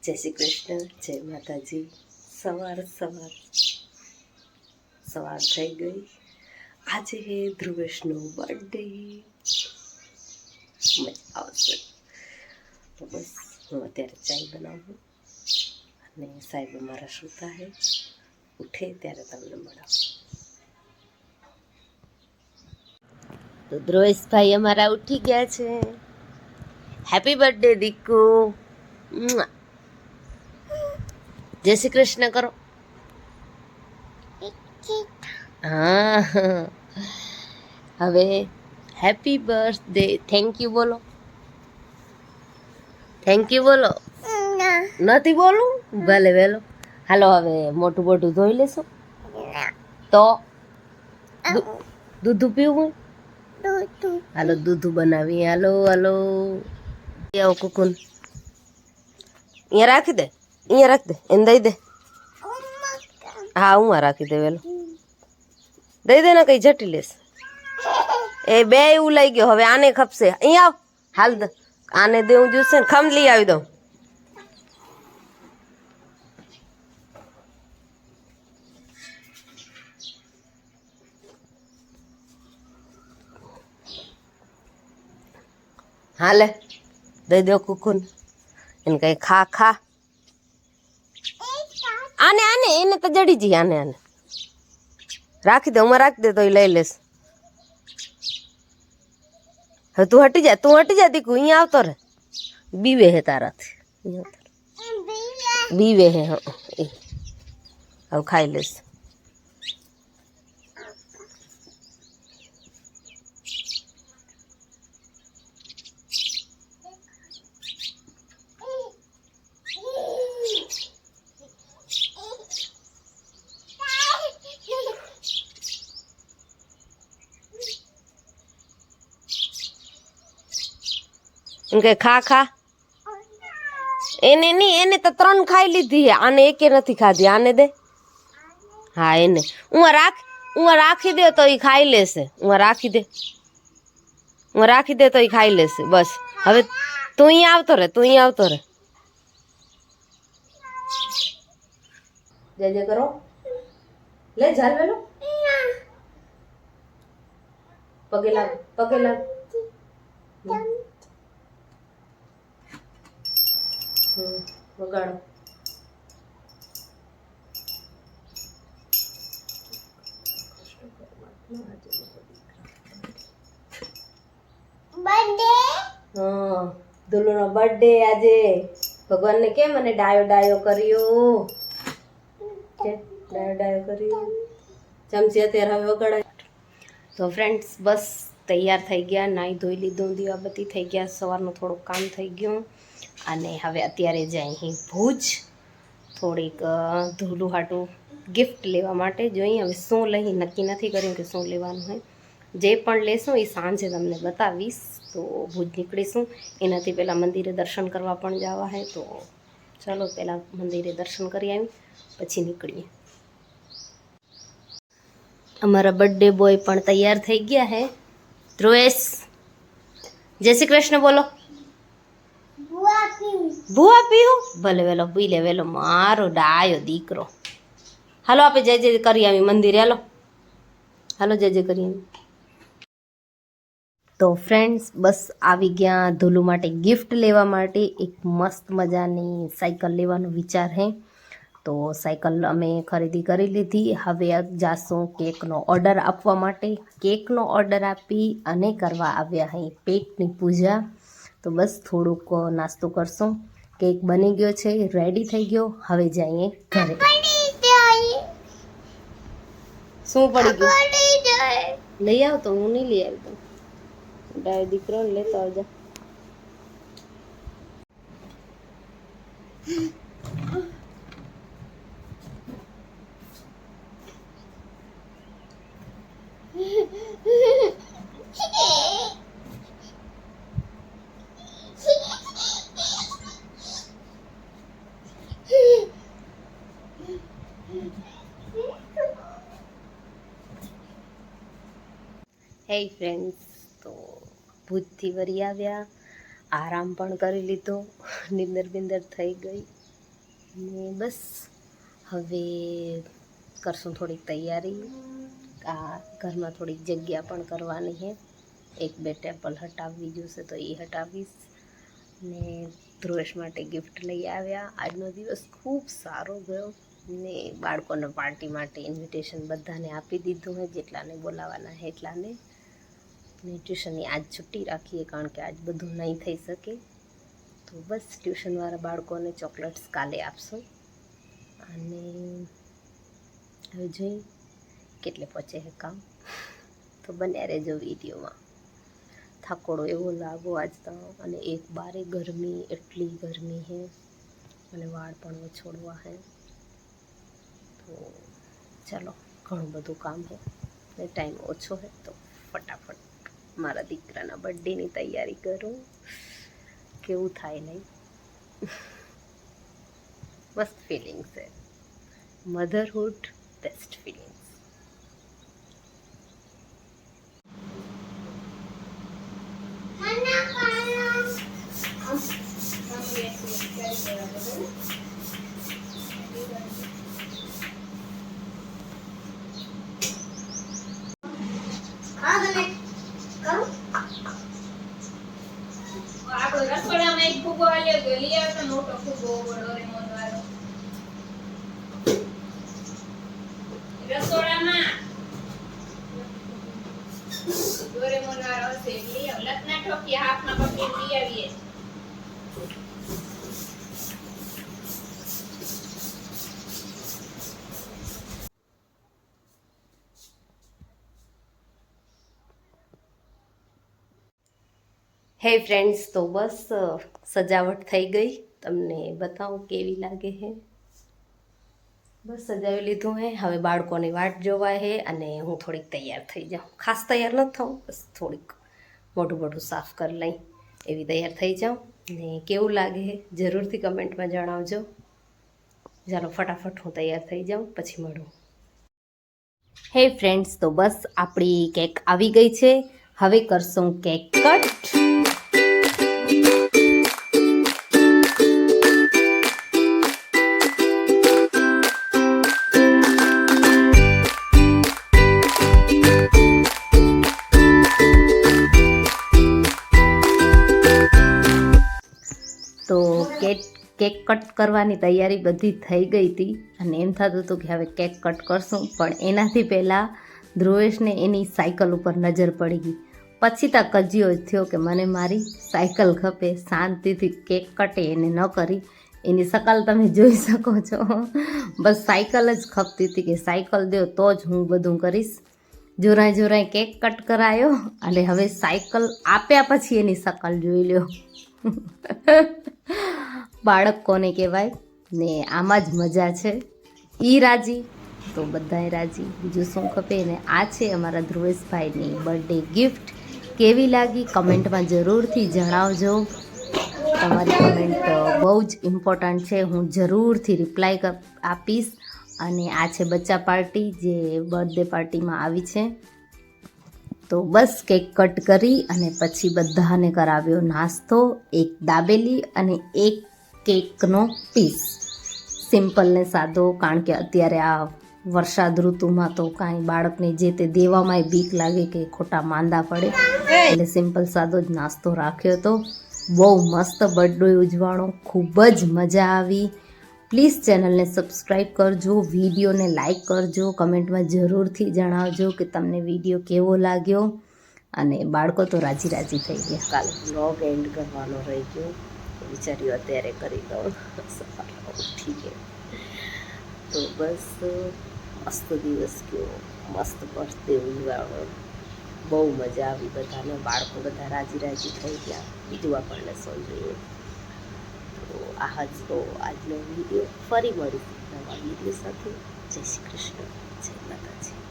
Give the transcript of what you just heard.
જય શ્રી કૃષ્ણ, જય માતાજી। સવાર થઈ ગઈ। આજે હે ધ્રુવેશનો બર્થડે। મજા આવશે તો બસ હું અત્યારે ચાય બનાવું અને સાહેબ અમારા સૂતા હે, ઉઠે ત્યારે તમને મળાવું। તો ધ્રુવેશભાઈ અમારા ઉઠી ગયા છે। Happy birthday Diku. જય શ્રી કૃષ્ણ કરો। હા, હવે હેપી બર્થડે થેન્ક યુ બોલો। થેન્ક યુ બોલો। નથી બોલું? ભલે વેલો। હાલો હવે મોટું મોટું ધોઈ લેશો તો દૂધ પીવું? હાલો દૂધ બનાવી। હાલો હાલો આવો કુકુન, અહીંયા રાખી દે, અહીંયા રાખી દે, એને દઈ દે। હા હું રાખી દે વેલો, દઈ દે ને, કઈ જટી લેશ। એ બે એવું લઈ ગયો, હવે આને ખપશે। અહીંયા આવ, હાલ આને દેવું જોઈશે ને, ખમ લઈ આવી દઉં। હાલે દઈ દો કુકુન, એને કઈ ખા ખા। આને આને એને તો જડી જઈ, આને આને રાખી દે, હું રાખી દે તો એ લઈ લેશ। હવે તું હટી જા દીકુ, અહીંયા આવતો રે, બીવે હે તારાથી, બીવે હે। હા હવે ખાઈ લેશ। કે ખા ખા, એને નહીં, એને તો 3 ખાઈ લીધી, આને એકે નથી ખાધી। આને દે, હા એને હું રાખી દે તો એ ખાઈ લેશે। હું રાખી દે તો એ ખાઈ લેશે। બસ હવે તું અહીંયા આવતો રે, જય જય કરો, લે ચાલ વેલો, પગે લાગ વગાડો। હા ધુલુનો બર્થડે આજે। ભગવાનને કેમ મને ડાયો કર્યો, ચમચી અત્યારે હવે વગાડાય। તો ફ્રેન્ડ્સ બસ તૈયાર થઈ ગયા, નાહી ધોઈ લીધું, દીવાબત્તી થઈ ગયા, સવારનું થોડુંક કામ થઈ ગયું અને હવે અત્યારે જાય અહીં ભુજ થોડીક ધૂલું હાટું ગિફ્ટ લેવા માટે। જોઈએ હવે શું લઈ, નક્કી નથી કર્યું કે શું લેવાનું હોય। જે પણ લેશું એ સાંજે તમને બતાવીશ। તો ભુજ નીકળીશું, એનાથી પહેલાં મંદિરે દર્શન કરવા પણ જવા હે। તો ચાલો પહેલાં મંદિરે દર્શન કરી આવી પછી નીકળીએ। અમારા બર્થડે બોય પણ તૈયાર થઈ ગયા હે। ધ્રુવેશ જય શ્રી કૃષ્ણ બોલો। ભૂવા પીવું? ભલે વેલો પી લે વેલો, મારો ડાયો દીકરો। હાલો આપણે જય જય કરી આવી મંદિરે, હાલો જય જય કરી આવી। તો ફ્રેન્ડ્સ બસ આવી ગયા ધુલુ માટે ગિફ્ટ લેવા માટે। એક મસ્ત મજાની સાયકલ લેવાનો વિચાર હે, તો સાયકલ અમે ખરીદી કરી લીધી। હવે જાશું કેકનો ઓર્ડર આપવા માટે। કેકનો ઓર્ડર આપી અને કરવા આવ્યા અહીં પેટની પૂજા। તો બસ થોડુંક નાસ્તો કરશું। કેક બની ગયો છે, રેડી થઈ ગયો, હવે જઈએ ઘરે। શું પડી ગયું? લઈ આવ તો, હું નહીં લઈ આવી, ડાયો દીકરો લેતો આવજા। હે ફ્રેન્ડ્સ, તો ભુજથી વળી આવ્યા, આરામ પણ કરી લીધો, નિંદર બિંદર થઈ ગઈ ને બસ હવે કરશું થોડીક તૈયારી. આ ઘરમાં થોડીક જગ્યા પણ કરવાની છે. 1-2 ટેબલ હટાવવી જોશે તો એ હટાવીશ. ને ધ્રુવેશ માટે ગિફ્ટ લઈ આવ્યા. આજનો દિવસ ખૂબ સારો ગયો ને બાળકોને પાર્ટી માટે ઇન્વિટેશન બધાને આપી દીધું હોય, જેટલાને બોલાવવાના છે એટલાને. ને ટ્યુશનની આજ છુટ્ટી રાખીએ કારણ કે આજ બધું નહીં થઈ શકે. તો બસ ટ્યુશનવાળા બાળકોને ચોકલેટ્સ કાલે આપશું. અને હવે જોઈ કેટલે પહોંચે છે કામ. તો બન્યા રહેજો વિડીયોમાં. થાકોડો એવો લાગો આજ તો, અને એક બારે ગરમી, એટલી ગરમી છે અને વાળ પણ છોડવા છે. તો ચાલો, ઘણું બધું કામ છે ને ટાઈમ ઓછો છે, તો ફટાફટ મારા દીકરાના બર્થડેની તૈયારી કરું. કેવું થાય નહીં, મસ્ત ફિલિંગ્સ છે. Motherhood best feelings. આપણે રસોડામાં એક ફૂગો આલ્યો ગયો, લઈ આવતો મોટો ફૂગો ડોરેમોન વાળો. રસોડામાં ડોરેમોન વાળો હશે, લઈ આવ. લતના ઠોકી હાથમાં પકડી લઈ આવીએ. હે ફ્રેન્ડ્સ, તો બસ સજાવટ થઈ ગઈ. તમને બતાવું કેવી લાગે છે. બસ સજાવી લીધું હે. હવે બાળકોની વાટ જોવાય છે અને હું થોડીક તૈયાર થઈ જાઉં. ખાસ તૈયાર નથી થવું, બસ થોડીક મોઢું સાફ કરી લઈ એવી તૈયાર થઈ જાઉં. ને કેવું લાગે છે જરૂરથી કમેન્ટમાં જણાવજો. ચાલો ફટાફટ હું તૈયાર થઈ જાઉં, પછી મળું. હે ફ્રેન્ડ્સ, તો બસ આપણી કેક આવી ગઈ છે. હવે કરશું કેક કટ. તો કેક કટ કરવાની તૈયારી બધી થઈ ગઈ હતી અને એમ થતું હતું કે હવે કેક કટ કરશું, પણ એનાથી પહેલાં ધ્રુવેશને એની સાયકલ ઉપર નજર પડી ગઈ. પછી તો કજિયો થયો કે મને મારી સાયકલ ખપે. શાંતિથી કેક કટે એને ન કરી. એની શકલ તમે જોઈ શકો છો. બસ સાયકલ જ ખપતી હતી કે સાયકલ દો તો જ હું બધું કરીશ. જોરાય કેક કટ કરાયો અને હવે સાયકલ આપ્યા પછી એની શકલ જોઈ લ્યો. બાળક કોને કહેવાય ને, આમાં જ મજા છે. ઈ રાજી તો બધાય રાજી, બીજું શું ખપે ને. આ છે અમારા ધ્રુવેશભાઈની બર્થડે ગિફ્ટ. કેવી લાગી કમેન્ટમાં જરૂરથી જણાવજો. તમારી કમેન્ટ બહુ જ ઇમ્પોર્ટન્ટ છે, હું જરૂરથી રિપ્લાય આપીશ. અને આ છે બચ્ચા પાર્ટી જે બર્થડે પાર્ટીમાં આવી છે. તો બસ કેક કટ કરી અને પછી બધાને કરાવ્યો નાસ્તો, એક દાબેલી અને એક કેકનો પીસ. સિમ્પલ ને સાદો, કારણ કે અત્યારે આ વરસાદ ઋતુમાં તો કાંઈ બાળકને જે તે દેવામાંય બીક લાગે કે ખોટા માંદા પડે, એટલે સિમ્પલ સાદો જ નાસ્તો રાખ્યો હતો. બહુ મસ્ત બર્થડે ઉજવાણો, ખૂબ જ મજા આવી. પ્લીઝ ચેનલને સબસ્ક્રાઈબ કરજો, વિડીયોને લાઈક કરજો, કમેન્ટમાં જરૂરથી જણાવજો કે તમને વિડીયો કેવો લાગ્યો. અને બાળકો તો રાજી થઈ ગયા. કાલે બ્લોગ એન્ડ કરવાનો રહી ગયો, વિચાર્યું અત્યારે કરી દઉં. ઠીક છે. તો બસ મસ્ત દિવસ ગયો, મસ્ત બર્થડે ઉજવાણો, બહુ મજા આવી બધાને. બાળકો બધા રાજી થઈ ગયા. બીજું આપણને શું જોઈએ. તો આ જ તો આજનો વિડીયો. ફરી મળીશું નવા વિડીયો સાથે. જય શ્રી કૃષ્ણ, જય માતાજી.